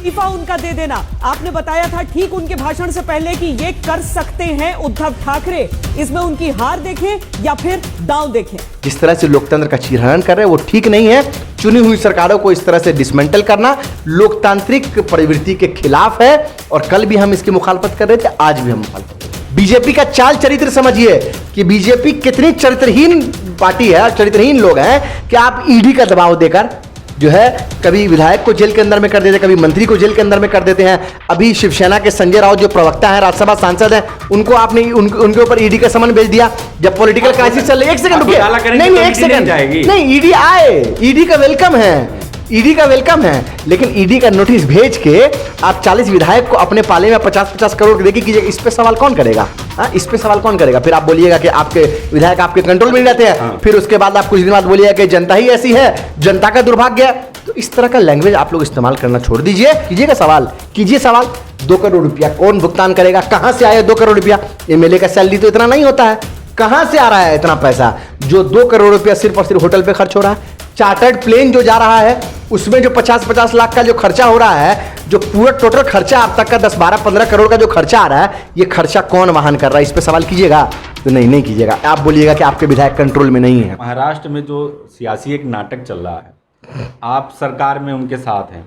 इस्तीफा उनका दे देना। आपने बताया था ठीक उनके भाषण से पहले कि ये कर सकते हैं उद्धव ठाकरे। इसमें उनकी हार देखें या फिर दांव देखें। जिस तरह से लोकतंत्र का चीरहरण कर रहे हैं वो ठीक नहीं है। चुनी हुई सरकारों को इस तरह से डिसमेंटल करना लोकतांत्रिक प्रवृत्ति के खिलाफ है और कल भी हम इसकी मुखालफत कर रहे थे, आज भी हम मुखालफत कर रहे हैं। बीजेपी का चाल चरित्र समझिए कि बीजेपी कितनी चरित्रहीन पार्टी है, चरित्रहीन लोग हैं कि आप ईडी का दबाव देकर जो है कभी विधायक को जेल के अंदर में कर देते हैं, कभी मंत्री को जेल के अंदर में कर देते हैं। अभी शिवसेना के संजय राउत जो प्रवक्ता हैं, राज्यसभा सांसद हैं, उनको आपने उनके ऊपर ईडी का समन भेज दिया जब पॉलिटिकल क्राइसिस चल रही है। एक सेकंड रुकिए, नहीं एक सेकंड, नहीं ईडी आए, ईडी का वेलकम है, ईडी का वेलकम है, लेकिन ईडी का नोटिस भेज के आप 40 विधायक को अपने पाले में 50-50 करोड़ देके कीजिए, इस पे सवाल कौन करेगा? हाँ, इस पे सवाल कौन करेगा? फिर आप बोलिएगा कि आपके विधायक आपके कंट्रोल में नहीं रहते हैं, फिर उसके बाद आप कुछ दिन बाद बोलिएगा कि जनता ही ऐसी है, जनता का दुर्भाग्य है। तो इस तरह का लैंग्वेज आप लोग इस्तेमाल करना छोड़ दीजिए। कीजिएगा सवाल, कीजिए सवाल। 2 करोड़ रुपया कौन भुगतान करेगा? कहां से आया 2 करोड़ रुपया? एमएलए का सैलरी तो इतना नहीं होता है, कहां से आ रहा है इतना पैसा जो 2 करोड़ रुपया सिर्फ और सिर्फ होटल पे खर्च हो रहा है? चार्टर्ड प्लेन जो जा रहा है उसमें जो 50-50 लाख का जो खर्चा हो रहा है, जो पूरा टोटल खर्चा अब तक का 10-12-15 करोड़ का जो खर्चा आ रहा है, ये खर्चा कौन वहन कर रहा है? इस पे सवाल कीजिएगा। तो नहीं कीजिएगा, आप बोलिएगा कि आपके विधायक कंट्रोल में नहीं है। महाराष्ट्र में जो सियासी एक नाटक चल रहा है, आप सरकार में उनके साथ हैं,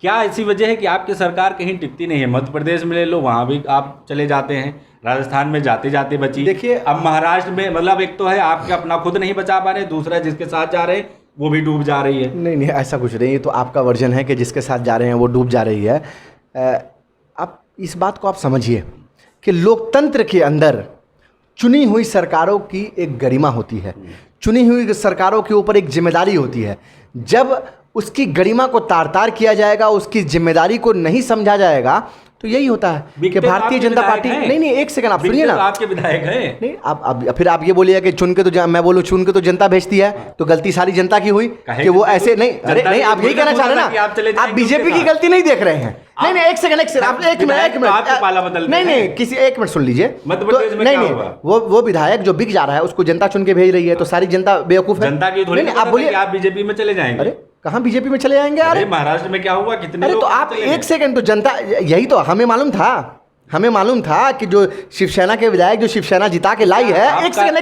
क्या ऐसी वजह है कि आपकी सरकार कहीं टिकती नहीं है? मध्य प्रदेश में ले लो, वहाँ भी आप चले जाते हैं, राजस्थान में जाते जाते बची। देखिए अब महाराष्ट्र में मतलब एक तो है आपके अपना खुद नहीं बचा पा रहे, दूसरा जिसके साथ जा रहे हैं वो भी डूब जा रही है। नहीं ऐसा कुछ नहीं, तो आपका वर्जन है कि जिसके साथ जा रहे हैं वो डूब जा रही है। आप इस बात को आप समझिए कि लोकतंत्र के अंदर चुनी हुई सरकारों की एक गरिमा होती है, चुनी हुई सरकारों के ऊपर एक जिम्मेदारी होती है। जब उसकी गरिमा को तार-तार किया जाएगा, उसकी जिम्मेदारी को नहीं समझा जाएगा, तो यही होता है कि भारतीय जनता पार्टी नहीं एक सेकंड आप सुनिए ना, आपके विधायक हैं। नहीं आप फिर आप ये बोलिए कि चुन के तो मैं बोलूं चुन के तो जनता भेजती है, तो गलती सारी जनता की हुई कि वो ऐसे नहीं। अरे नहीं, आप यही कहना चाह रहे हैं ना, आप बीजेपी की गलती नहीं देख रहे हैं। नहीं एक सेकंड आप एक मिनट नहीं किसी एक मिनट सुन लीजिए। नहीं वो विधायक जो बिक जा रहा है उसको जनता चुन के भेज रही है, तो सारी जनता बेवकूफ है। जनता की थोड़ी आप बोलिए आप बीजेपी में चले जाएंगे। अरे कहाँ बीजेपी में चले जाएंगे? अरे महाराष्ट्र में क्या हुआ, कितने लोग? तो आप एक सेकंड, तो जनता यही तो हमें मालूम था कि जो शिवसेना के विधायक जो शिवसेना जिता के लाई है। एक सेकंड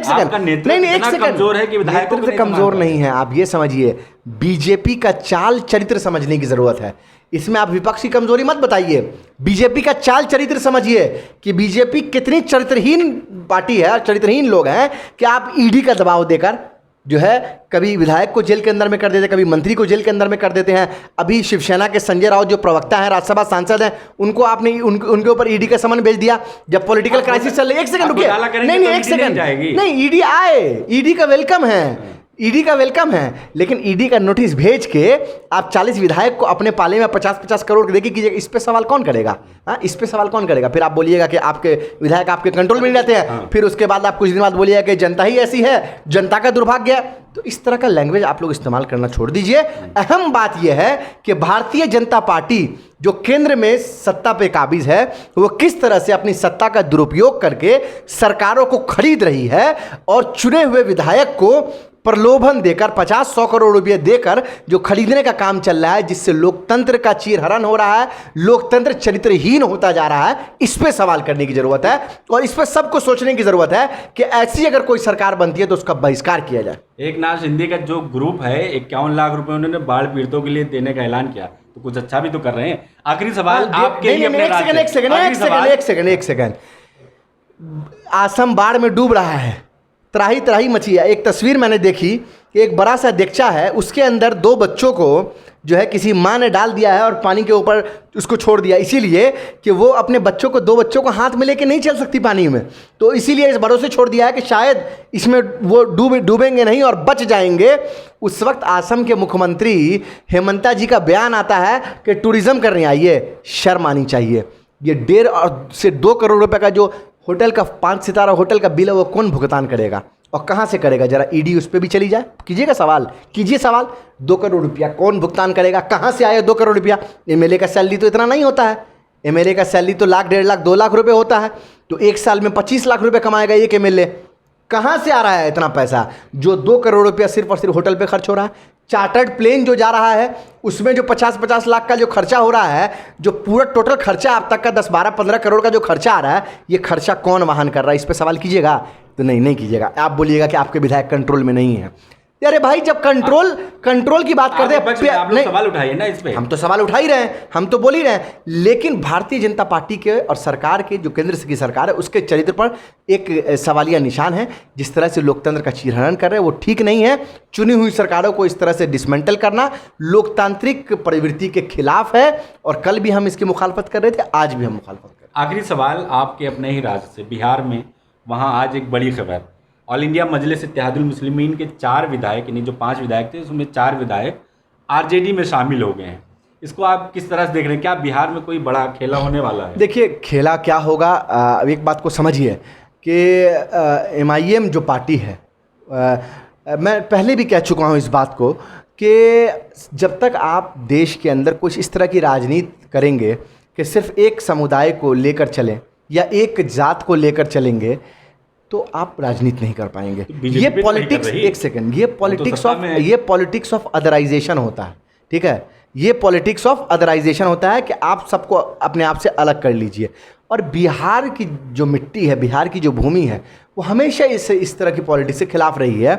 नहीं एक सेकंड, कमजोर है कि विधायक कमजोर नहीं है। आप ये समझिए, बीजेपी का चाल चरित्र समझने की जरूरत है। इसमें आप विपक्ष की कमजोरी मत बताइए, बीजेपी का चाल चरित्र समझिए कि बीजेपी कितनी चरित्रहीन पार्टी है, चरित्रहीन लोग हैं कि आप ईडी का दबाव देकर जो है कभी विधायक को जेल के अंदर में कर देते हैं, कभी मंत्री को जेल के अंदर में कर देते हैं। अभी शिवसेना के संजय राउत जो प्रवक्ता हैं, राज्यसभा सांसद हैं, उनको आपने उनके ऊपर ईडी का समन भेज दिया जब पॉलिटिकल क्राइसिस चल रही है। एक सेकंड रुकिए, नहीं एक सेकंड, नहीं ईडी आए, ईडी का वेलकम है, ईडी का वेलकम है, लेकिन ईडी का नोटिस भेज के आप 40 विधायक को अपने पाले में 50-50 करोड़ देके कीजिए, इस पे सवाल कौन करेगा? हाँ, इस पे सवाल कौन करेगा? फिर आप बोलिएगा कि आपके विधायक आपके कंट्रोल में नहीं रहते हैं, फिर उसके बाद आप कुछ दिन बाद बोलिएगा कि जनता ही ऐसी है, जनता का दुर्भाग्य है। तो इस तरह का लैंग्वेज आप लोग इस्तेमाल करना छोड़ दीजिए। अहम बात यह है कि भारतीय जनता पार्टी जो केंद्र में सत्ता पे काबिज है, वो किस तरह से अपनी सत्ता का दुरुपयोग करके सरकारों को खरीद रही है और चुने हुए विधायक को प्रलोभन देकर 50-100 करोड़ रुपए देकर जो खरीदने का काम चल रहा है, जिससे लोकतंत्र का चीरहरण हो रहा है, लोकतंत्र चरित्रहीन होता जा रहा है। इस पे सवाल करने की जरूरत है और इस पे सबको सोचने की जरूरत है कि ऐसी अगर कोई सरकार बनती है तो उसका बहिष्कार किया जाए। एकनाथ शिंदे का जो ग्रुप है 51 लाख रुपए उन्होंने बाढ़ पीड़ितों के लिए देने का ऐलान किया, तो कुछ अच्छा भी तो कर रहे हैं। आखिरी सवाल आपके लिए, एक सेकंड, असम बाढ़ में डूब रहा है, त्राही त्राही मची है। एक तस्वीर मैंने देखी कि एक बड़ा सा देगचा है, उसके अंदर 2 बच्चों को जो है किसी माँ ने डाल दिया है और पानी के ऊपर उसको छोड़ दिया, इसीलिए कि वो अपने बच्चों को 2 बच्चों को हाथ में लेके नहीं चल सकती पानी में, तो इसीलिए इस भरोसे छोड़ दिया है कि शायद इसमें वो डूबेंगे नहीं और बच जाएंगे। उस वक्त असम के मुख्यमंत्री हेमंता जी का बयान आता है कि टूरिज्म करने आइए, शर्म आनी चाहिए। ये 1.5 से 2 करोड़ रुपए का जो होटल का 5 सितारा होटल का बिल है वो कौन भुगतान करेगा और कहाँ से करेगा? जरा ईडी उस पर भी चली जाए, कीजिएगा सवाल, कीजिए सवाल। 2 करोड़ रुपया कौन भुगतान करेगा? कहाँ से आया 2 करोड़ रुपया? एमएलए का सैलरी तो इतना नहीं होता है, एमएलए का सैलरी तो 1 लाख 1.5 लाख 2 लाख रुपए होता है, तो एक साल में 25 लाख रुपए कमाएगा एक एमएलए। कहाँ से आ रहा है इतना पैसा जो 2 करोड़ रुपया सिर्फ और सिर्फ होटल पे खर्च हो रहा है? चार्टर्ड प्लेन जो जा रहा है उसमें जो 50-50 लाख का जो खर्चा हो रहा है, जो पूरा टोटल खर्चा अब तक का 10-12-15 करोड़ का जो खर्चा आ रहा है, ये खर्चा कौन वहन कर रहा है? इस पे सवाल कीजिएगा तो नहीं कीजिएगा। आप बोलिएगा कि आपके विधायक कंट्रोल में नहीं है। अरे भाई, जब कंट्रोल की बात करते हैं, आप लोग सवाल उठाइए ना इस पे। हम तो सवाल उठा ही रहे हैं, हम तो बोल ही रहे हैं, लेकिन भारतीय जनता पार्टी के और सरकार के, जो केंद्र की सरकार है, उसके चरित्र पर एक सवालिया निशान है। जिस तरह से लोकतंत्र का चीरहरण कर रहे हैं वो ठीक नहीं है। चुनी हुई सरकारों को इस तरह से डिसमेंटल करना लोकतांत्रिक प्रवृत्ति के खिलाफ है, और कल भी हम इसकी मुखालफत कर रहे थे, आज भी हम मुखालफत कर रहे हैं। आखिरी सवाल आपके अपने ही राज्य से, बिहार में, वहाँ आज एक बड़ी खबर, ऑल इंडिया मजलिस इत्तेहादुल मुस्लिमीन के 4 विधायक, यानी जो 5 विधायक थे उसमें 4 विधायक आरजेडी में शामिल हो गए हैं। इसको आप किस तरह से देख रहे हैं? क्या बिहार में कोई बड़ा खेला होने वाला है? देखिए, खेला क्या होगा, एक बात को समझिए कि MIM जो पार्टी है, मैं पहले भी कह चुका हूँ इस बात को कि जब तक आप देश के अंदर कुछ इस तरह की राजनीति करेंगे कि सिर्फ एक समुदाय को लेकर चलें या एक जात को लेकर चलेंगे, तो आप राजनीति नहीं कर पाएंगे। ये पॉलिटिक्स, एक सेकंड, ये पॉलिटिक्स ऑफ अदराइजेशन होता है, ठीक है? ये पॉलिटिक्स ऑफ अदराइजेशन होता है कि आप सबको अपने आप से अलग कर लीजिए। और बिहार की जो मिट्टी है, बिहार की जो भूमि है, वो हमेशा इस तरह की पॉलिटिक्स के खिलाफ रही है।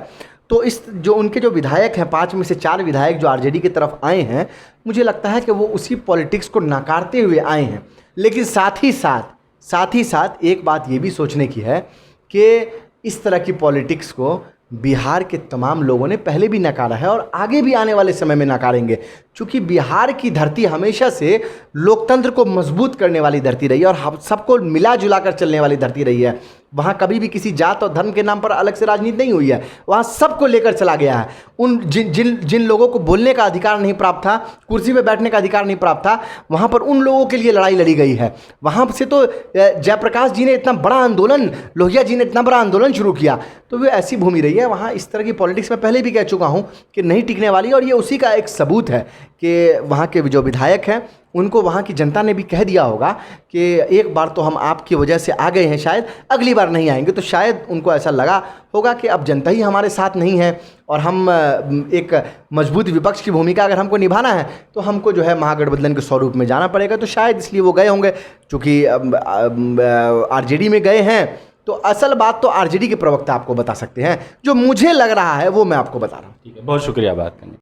तो इस जो उनके जो विधायक हैं, 5 में से 4 विधायक जो आरजेडी की तरफ आए हैं, मुझे लगता है कि वो उसी पॉलिटिक्स को नकारते हुए आए हैं। लेकिन साथ ही साथ एक बात ये भी सोचने की है कि इस तरह की पॉलिटिक्स को बिहार के तमाम लोगों ने पहले भी नकारा है और आगे भी आने वाले समय में नकारेंगे, क्योंकि बिहार की धरती हमेशा से लोकतंत्र को मजबूत करने वाली धरती रही है और हम सबको मिला जुला कर चलने वाली धरती रही है। वहाँ कभी भी किसी जात और धर्म के नाम पर अलग से राजनीति नहीं हुई है। वहाँ सबको लेकर चला गया है। उन जिन लोगों को बोलने का अधिकार नहीं प्राप्त था, कुर्सी पे बैठने का अधिकार नहीं प्राप्त था, वहाँ पर उन लोगों के लिए लड़ाई लड़ी गई है। वहाँ से तो जयप्रकाश जी ने इतना बड़ा आंदोलन, लोहिया जी ने इतना बड़ा आंदोलन शुरू किया, तो वो ऐसी भूमि रही है। वहाँ इस तरह की पॉलिटिक्स में पहले भी कह चुका हूँ कि नहीं टिकने वाली, और ये उसी का एक सबूत है कि वहाँ के जो विधायक हैं उनको वहाँ की जनता ने भी कह दिया होगा कि एक बार तो हम आपकी वजह से आ गए हैं, शायद अगली बार नहीं आएंगे। तो शायद उनको ऐसा लगा होगा कि अब जनता ही हमारे साथ नहीं है और हम एक मजबूत विपक्ष की भूमिका अगर हमको निभाना है तो हमको जो है महागठबंधन के स्वरूप में जाना पड़ेगा। तो शायद इसलिए वो गए होंगे। चूँकि आरजेडी में गए हैं तो असल बात तो आरजेडी के प्रवक्ता आपको बता सकते हैं। जो मुझे लग रहा है वो मैं आपको बता रहा हूँ। ठीक है, बहुत शुक्रिया बात करने।